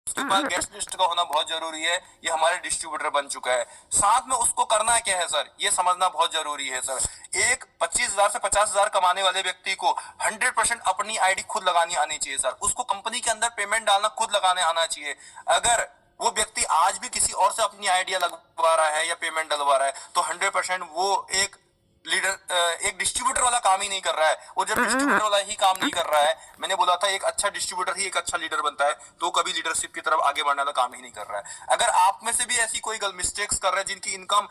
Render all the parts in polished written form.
उसके पास guest list का होना बहुत जरूरी है, ये हमारे डिस्ट्रीब्यूटर बन चुका है। साथ में उसको करना क्या है सर, ये समझना बहुत जरूरी है सर। एक 25,000 से 50,000 कमाने वाले व्यक्ति को 100% अपनी आईडी खुद लगानी आनी चाहिए सर। उसको कंपनी के अंदर पेमेंट डालना खुद लगाने आना चाहिए। अगर वो व्यक्ति आज भी किसी और से अपनी आइडिया लगवा रहा है या पेमेंट डलवा रहा है, तो 100% वो एक लीडर, एक डिस्ट्रीब्यूटर वाला काम ही नहीं कर रहा है। वो जब डिस्ट्रीब्यूटर वाला ही काम नहीं कर रहा है, मैंने बोला था एक अच्छा डिस्ट्रीब्यूटर ही एक अच्छा लीडर बनता है, तो कभी लीडरशिप की तरफ आगे बढ़ने वाला काम ही नहीं कर रहा है। अगर आप में से भी ऐसी कोई गलत मिस्टेक्स कर रहे हैं जिनकी इनकम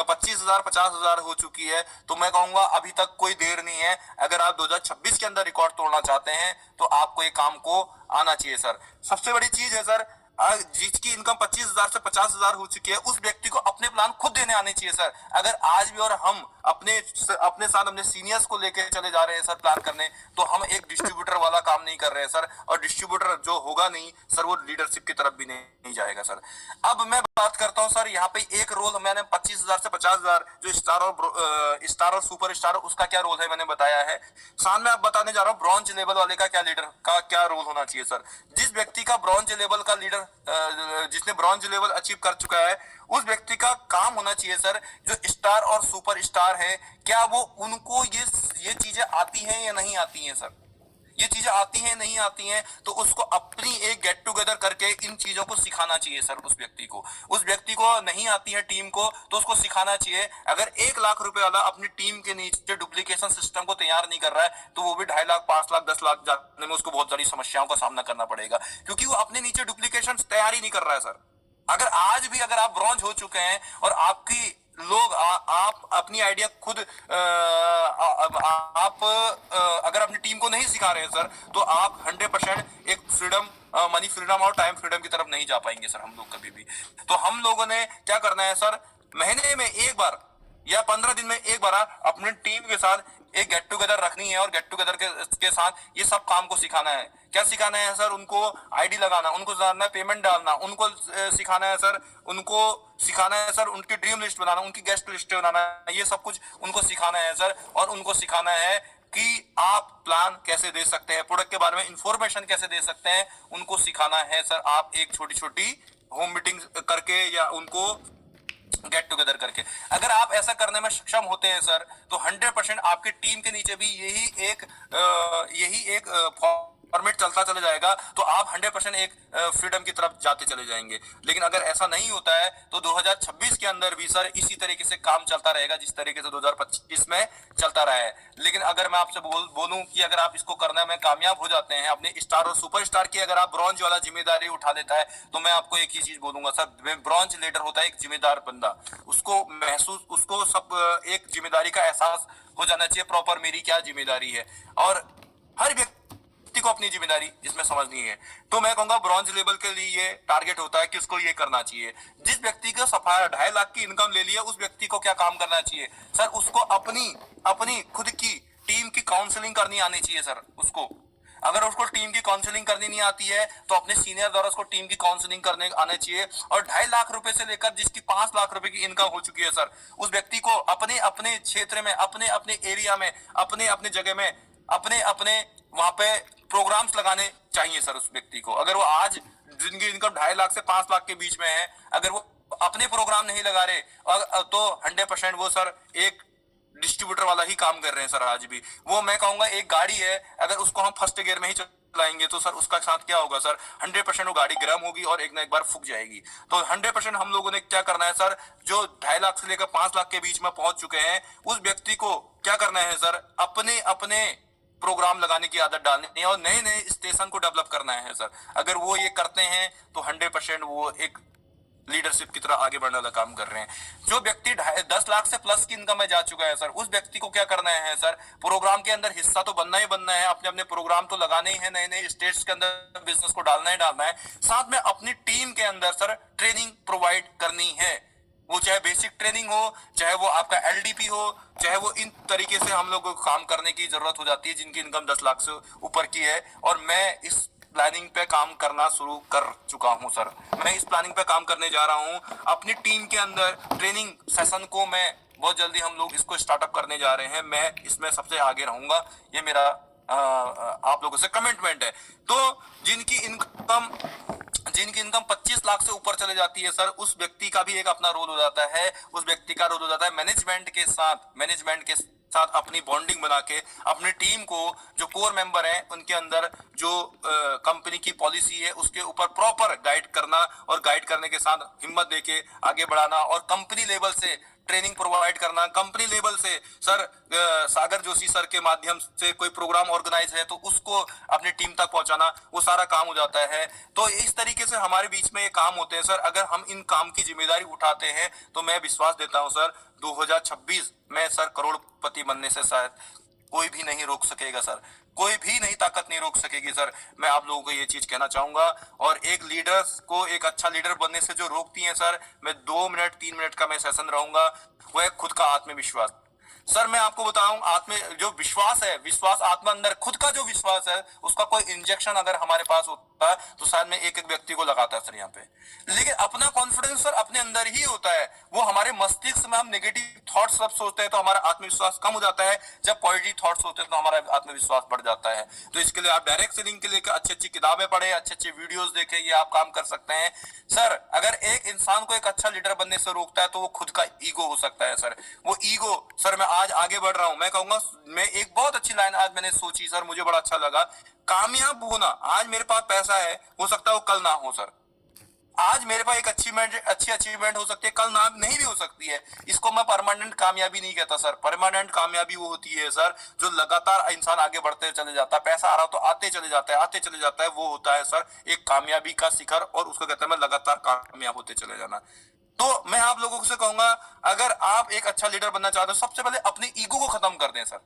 25,000 50,000 हो चुकी है, तो मैं कहूंगा अभी तक कोई देर नहीं है। अगर आप 2026 के अंदर रिकॉर्ड तोड़ना चाहते हैं, तो आपको ये काम को आना चाहिए सर। सबसे बड़ी चीज है सर, जिसकी इनकम 25,000 से 50,000 हो चुकी है, उस व्यक्ति को अपने प्लान खुद देने आने चाहिए सर। अगर आज भी और हम अपने साथ अपने सीनियर्स को लेके चले जा रहे हैं सर प्लान करने, तो हम एक डिस्ट्रीब्यूटर वाला काम नहीं कर रहे हैं सर। और डिस्ट्रीब्यूटर जो होगा नहीं सर, वो लीडरशिप की तरफ भी नहीं जाएगा सर। अब मैं बात करता हूं सर, यहाँ पे एक रोल मैंने 25,000 से 50,000 जो स्टार और सुपर स्टार, उसका क्या रोल है मैंने बताया है। साथ में आप बताने जा रहा हूँ ब्रॉन्ज लेवल वाले का क्या लीडर का क्या रोल होना चाहिए सर। जिस व्यक्ति का ब्रॉन्ज लेवल का लीडर, जिसने ब्रॉन्ज लेवल अचीव कर चुका है, उस व्यक्ति का काम होना चाहिए सर, जो स्टार और सुपर स्टार है, क्या वो उनको ये चीजें आती हैं या नहीं आती हैं सर। ये चीजें आती हैं नहीं आती हैं, तो उसको अपनी एक गेट टुगेदर करके इन चीजों को सिखाना चाहिए सर। उस व्यक्ति को नहीं आती है टीम को, तो उसको सिखाना चाहिए। अगर 1 लाख रुपए वाला अपनी टीम के नीचे डुप्लीकेशन सिस्टम को तैयार नहीं कर रहा है, तो वो भी 2.5 लाख 5 लाख 10 लाख जाने में उसको बहुत सारी समस्याओं का सामना करना पड़ेगा, क्योंकि वो अपने नीचे डुप्लीकेशन तैयार ही नहीं कर रहा है सर। अगर आज भी अगर आप ब्रॉन्ज हो चुके हैं और आपकी लोग आप अपनी आइडिया खुद अगर अपनी टीम को नहीं सिखा रहे हैं सर, तो आप 100% एक फ्रीडम, मनी फ्रीडम और टाइम फ्रीडम की तरफ नहीं जा पाएंगे सर हम लोग कभी भी। तो हम लोगों ने क्या करना है सर, महीने में एक बार या 15 दिन में एक बार अपनी टीम के साथ एक गेट टुगेदर रखनी है, और गेट टुगेदर के साथ ये सब काम को सिखाना है। क्या सिखाना है सर, उनको आईडी लगाना, उनको जानना, पेमेंट डालना, उनको सिखाना है सर, उनको सिखाना है सर उनकी ड्रीम लिस्ट बनाना, उनकी गेस्ट लिस्ट बनाना, ये सब कुछ उनको सिखाना है सर। और उनको सिखाना है कि आप प्लान कैसे दे सकते हैं, प्रोडक्ट के बारे में इंफॉर्मेशन कैसे दे सकते हैं, उनको सिखाना है सर। आप एक छोटी छोटी होम मीटिंग करके या उनको गेट टुगेदर करके, अगर आप ऐसा करने में सक्षम होते हैं सर, तो 100% आपकी टीम के नीचे भी यही एक फॉर्मेट चलता चला जाएगा, तो आप 100% एक फ्रीडम की तरफ जाते चले जाएंगे। लेकिन अगर ऐसा नहीं होता है, तो 2026 के अंदर भी सर इसी तरीके से काम चलता रहेगा जिस तरीके से 2025 में चलता रहा है। लेकिन अगर मैं आपसे बोलूं कि अगर आप इसको करने में कामयाब हो जाते हैं, अपने स्टार और सुपर स्टार की अगर आप ब्रॉन्ज वाला जिम्मेदारी उठा लेता है, तो मैं आपको एक ही चीज बोलूंगा सर, ब्रॉन्ज लीडर होता है एक जिम्मेदार बंदा। उसको सब एक जिम्मेदारी का एहसास हो जाना चाहिए प्रॉपर, मेरी क्या जिम्मेदारी है, और हर व्यक्ति को अपनी जिम्मेदारी इसमें समझनी है। तो मैं कहूंगा ब्रॉन्ज लेवल के लिए ये टारगेट होता है कि उसको ये करना चाहिए। जिस व्यक्ति को सफाया 2.5 लाख की इनकम ले लिया, उस व्यक्ति को क्या काम करना चाहिए सर, उसको अपनी खुद की टीम की काउंसलिंग करनी आनी चाहिए सर। उसको अगर उसको टीम की काउंसलिंग करनी नहीं आती है, तो अपने सीनियर द्वारा उसको टीम की काउंसलिंग करने आना चाहिए। और 2.5 लाख रुपए से लेकर जिसकी 5 लाख रुपए की इनकम हो चुकी है सर, उस व्यक्ति को अपने अपने क्षेत्र में, अपने अपने एरिया में, अपने अपने जगह में, अपने अपने वहां पे प्रोग्राम्स लगाने चाहिए सर। उस व्यक्ति को अगर वो आज जिनकी इनकम 2.5 लाख से 5 लाख के बीच में है, अगर वो अपने प्रोग्राम नहीं लगा रहे, तो 100% वो सर एक डिस्ट्रीब्यूटर वाला ही काम कर रहे हैं सर आज भी। वो मैं कहूंगा एक गाड़ी है, अगर उसको हम फर्स्ट गियर में ही चलाएंगे, तो सर उसका साथ क्या होगा सर, 100% वो गाड़ी गर्म होगी और एक ना एक बार फूक जाएगी। तो 100% हम लोगों ने क्या करना है सर, जो 2.5 लाख से लेकर 5 लाख के बीच में पहुंच चुके हैं, उस व्यक्ति को क्या करना है सर, अपने अपने प्रोग्राम लगाने की आदत डालनी है और नए नए स्टेशन को डेवलप करना है सर। अगर वो ये करते हैं, तो 100% वो एक लीडरशिप की तरह आगे बढ़ने वाला काम कर रहे हैं। जो व्यक्ति 10 लाख से प्लस की इनकम में जा चुका है सर, उस व्यक्ति को क्या करना है सर, प्रोग्राम के अंदर हिस्सा तो बनना ही बनना है, अपने अपने प्रोग्राम तो लगाने ही है, नए नए स्टेट्स के अंदर बिजनेस को डालना ही डालना है। साथ में अपनी टीम के अंदर सर ट्रेनिंग प्रोवाइड करनी है, वो चाहे बेसिक ट्रेनिंग हो, चाहे वो आपका एलडीपी हो, चाहे वो इन तरीके से हम लोग को काम करने की जरूरत हो जाती है जिनकी इनकम 10 लाख से ऊपर की है। और मैं इस प्लानिंग पे काम करना शुरू कर चुका हूं सर। मैं इस प्लानिंग पे काम करने जा रहा हूं। अपनी टीम के अंदर ट्रेनिंग सेशन को मैं बहुत जल्दी हम लोग इसको स्टार्टअप करने जा रहे हैं। मैं इसमें सबसे आगे रहूंगा, ये मेरा आप लोगों से कमिटमेंट है। तो जिनकी इनकम जिनकी इनकम 25 लाख से ऊपर चले जाती है सर, उस व्यक्ति का भी एक अपना रोल हो जाता है। उस व्यक्ति का रोल हो जाता है मैनेजमेंट के साथ अपनी बॉन्डिंग बना के अपनी टीम को, जो कोर मेंबर हैं उनके अंदर जो कंपनी की पॉलिसी है उसके ऊपर प्रॉपर गाइड करना, और गाइड करने के साथ हिम्मत देके आगे बढ़ाना, और कंपनी लेवल से ट्रेनिंग प्रोवाइड करना। कंपनी लेवल से सर सागर जोशी सर के माध्यम से कोई प्रोग्राम ऑर्गेनाइज है तो उसको अपनी टीम तक पहुंचाना, वो सारा काम हो जाता है। तो इस तरीके से हमारे बीच में ये काम होते हैं सर। अगर हम इन काम की जिम्मेदारी उठाते हैं तो मैं विश्वास देता हूं सर 2026 में सर करोड़पति बनने से शायद कोई भी नहीं रोक सकेगा सर, कोई भी नहीं, ताकत नहीं रोक सकेगी सर। मैं आप लोगों को ये चीज कहना चाहूंगा। और एक लीडर को एक अच्छा लीडर बनने से जो रोकती है सर, मैं 2 मिनट 3 मिनट का मैं सेशन रहूंगा, वो है खुद का आत्मविश्वास। सर मैं आपको बताऊं, आत्म जो विश्वास है, विश्वास आत्मा अंदर खुद का जो विश्वास है, उसका कोई इंजेक्शन अगर हमारे पास होता है तो शायद मैं एक एक व्यक्ति को लगाता है सर यहाँ पे। लेकिन अपना कॉन्फिडेंस सर अपने अंदर ही होता है। वो हमारे मस्तिष्क में हम नेगेटिव थॉट्स सब सोचते हैं तो हमारा आत्मविश्वास कम हो जाता है, जब पॉजिटिव थॉट्स होते हैं तो हमारा आत्मविश्वास बढ़ जाता है। तो इसके लिए आप डायरेक्ट सेलिंग के लिए अच्छी अच्छी किताबें पढ़े, अच्छे अच्छे वीडियोस देखें, ये आप काम कर सकते हैं सर। अगर एक इंसान को एक अच्छा लीडर बनने से रोकता है तो वो खुद का ईगो हो सकता है सर। वो ईगो सर, मैं आज आगे बढ़ रहा हूं, मैं कहूंगा, मैं एक बहुत अच्छी लाइन आज मैंने सोची सर, मुझे बड़ा अच्छा लगा। कामयाब होना, आज मेरे पास पैसा है, हो सकता है वो कल ना हो सर। आज मेरे पास एक अच्छी अचीवमेंट हो सकती है, कल ना नहीं भी हो सकती है। इसको मैं परमानेंट कामयाबी नहीं कहता सर। परमानेंट कामयाबी वो होती है सर जो लगातार इंसान आगे बढ़ते चले जाता है, पैसा आ रहा हो तो आते चले जाता है, आते चले जाता है, वो होता है सर एक कामयाबी का शिखर, और उसको कहते हैं मैं लगातार कामयाब होते चले जाना। तो मैं आप लोगों से कहूंगा, अगर आप एक अच्छा लीडर बनना चाहते हो, सबसे पहले अपने ईगो को खत्म कर दें सर।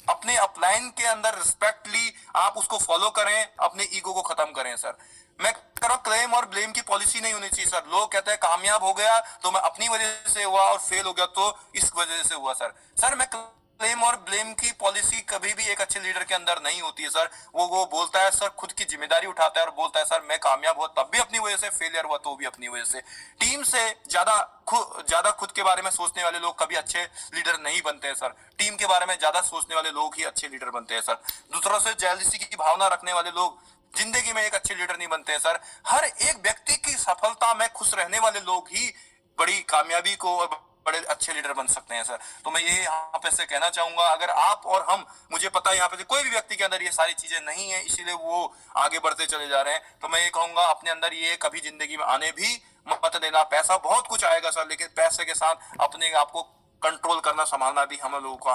अपने अपलाइन के अंदर रिस्पेक्टली आप उसको फॉलो करें, अपने ईगो को खत्म करें सर। मैं कह रहा हूं क्लेम और ब्लेम की पॉलिसी नहीं होनी चाहिए सर। लोग कहते हैं कामयाब हो गया तो मैं अपनी वजह से हुआ, और फेल हो गया तो इस वजह से हुआ सर। सर मैं क्लेम और ब्लेम की पॉलिसी कभी भी एक अच्छे लीडर के अंदर नहीं होती है सर। वो बोलता है सर, खुद की जिम्मेदारी उठाता है और बोलता है सर मैं कामयाब हुआ तब भी अपनी वजह से, फेलियर हुआ तो भी अपनी वजह से। टीम से ज्यादा खुद के बारे में सोचने वाले लोग कभी अच्छे लीडर नहीं बनते हैं सर। टीम के बारे में ज्यादा सोचने वाले लोग ही अच्छे लीडर बनते हैं सर। दूसरों से जेलसी की भावना रखने वाले लोग जिंदगी में एक अच्छे लीडर नहीं बनते हैं सर। हर एक व्यक्ति की सफलता में खुश रहने वाले लोग ही बड़ी कामयाबी को और बड़े अच्छे लीडर बन सकते हैं सर। तो मैं ये यहाँ पे से कहना चाहूंगा, अगर आप और हम, मुझे पता है यहाँ पे से कोई भी व्यक्ति के अंदर ये सारी चीजें नहीं है, इसीलिए वो आगे बढ़ते चले जा रहे हैं। तो मैं ये कहूंगा अपने अंदर ये कभी जिंदगी में आने भी मत देना। पैसा बहुत कुछ आएगा सर, लेकिन पैसे के साथ अपने आप को कंट्रोल करना, संभालना भी हम लोगों को